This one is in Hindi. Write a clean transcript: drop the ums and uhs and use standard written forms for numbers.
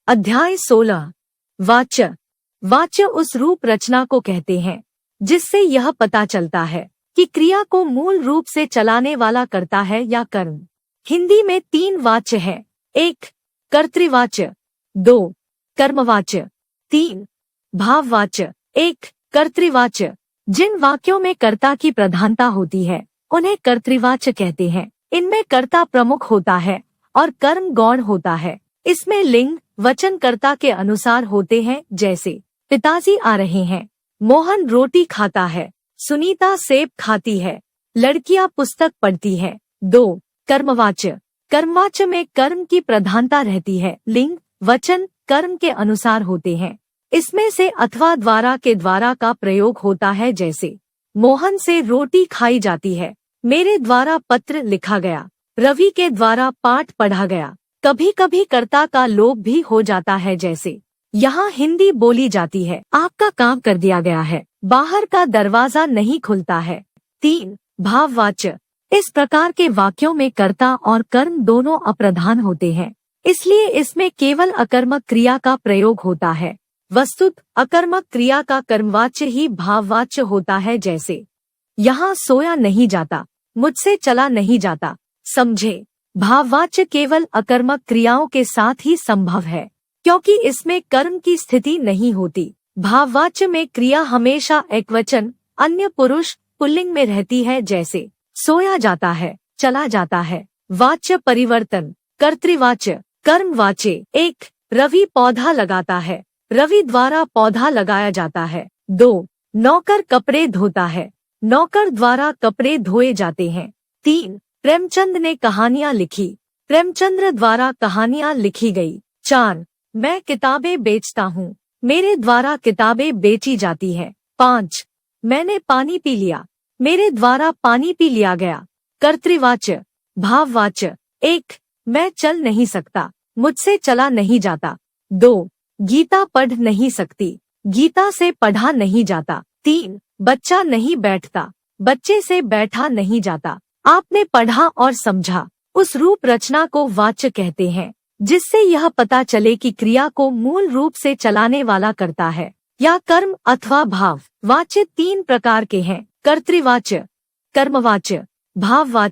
अध्याय 16। वाच्य। वाच्य उस रूप रचना को कहते हैं जिससे यह पता चलता है कि क्रिया को मूल रूप से चलाने वाला कर्ता है या कर्म। हिंदी में 3 वाच्य हैं। 1 कर्तृवाच्य, 2 कर्मवाच्य, 3 भाववाच्य। 1 कर्तृवाच्य। जिन वाक्यों में कर्ता की प्रधानता होती है उन्हें कर्तृवाच्य कहते हैं। इनमें कर्ता प्रमुख होता है और कर्म गौण होता है। इसमें लिंग वचन कर्ता के अनुसार होते हैं, जैसे पिताजी आ रहे हैं, मोहन रोटी खाता है, सुनीता सेब खाती है, लड़कियां पुस्तक पढ़ती है। 2 कर्मवाच्य। कर्मवाच्य में कर्म की प्रधानता रहती है। लिंग वचन कर्म के अनुसार होते हैं। इसमें से अथवा द्वारा के द्वारा का प्रयोग होता है, जैसे मोहन से रोटी खाई जाती है, मेरे द्वारा पत्र लिखा गया, रवि के द्वारा पाठ पढ़ा गया। कभी कभी कर्ता का लोप भी हो जाता है, जैसे यहाँ हिंदी बोली जाती है, आपका काम कर दिया गया है, बाहर का दरवाजा नहीं खुलता है। 3 भाववाच्य। इस प्रकार के वाक्यों में कर्ता और कर्म दोनों अप्रधान होते हैं, इसलिए इसमें केवल अकर्मक क्रिया का प्रयोग होता है। वस्तुत अकर्मक क्रिया का कर्मवाच्य ही भाववाच्य होता है, जैसे यहाँ सोया नहीं जाता, मुझसे चला नहीं जाता। समझे, भाववाच्य केवल अकर्मक क्रियाओं के साथ ही संभव है, क्योंकि इसमें कर्म की स्थिति नहीं होती। भाववाच्य में क्रिया हमेशा एकवचन अन्य पुरुष पुल्लिंग में रहती है, जैसे सोया जाता है, चला जाता है। वाच्य परिवर्तन। कर्तृवाच्य। कर्मवाच्य। 1 रवि पौधा लगाता है, रवि द्वारा पौधा लगाया जाता है। 2 नौकर कपड़े धोता है, नौकर द्वारा कपड़े धोए जाते हैं। 3 प्रेमचंद ने कहानियां लिखी, प्रेमचंद्र द्वारा कहानियां लिखी गई। 4 मैं किताबें बेचता हूँ, मेरे द्वारा किताबें बेची जाती है। 5 मैंने पानी पी लिया, मेरे द्वारा पानी पी लिया गया। कर्तृवाच्य। भाववाच्य। 1 मैं चल नहीं सकता, मुझसे चला नहीं जाता। 2 गीता पढ़ नहीं सकती, गीता से पढ़ा नहीं जाता। 3 बच्चा नहीं बैठता, बच्चे से बैठा नहीं जाता। आपने पढ़ा और समझा। उस रूप रचना को वाच्य कहते हैं, जिससे यह पता चले कि क्रिया को मूल रूप से चलाने वाला कर्ता है या कर्म अथवा भाव। वाच्य 3 प्रकार के हैं: कर्तृवाच्य, कर्मवाच्य, भाववाच्य।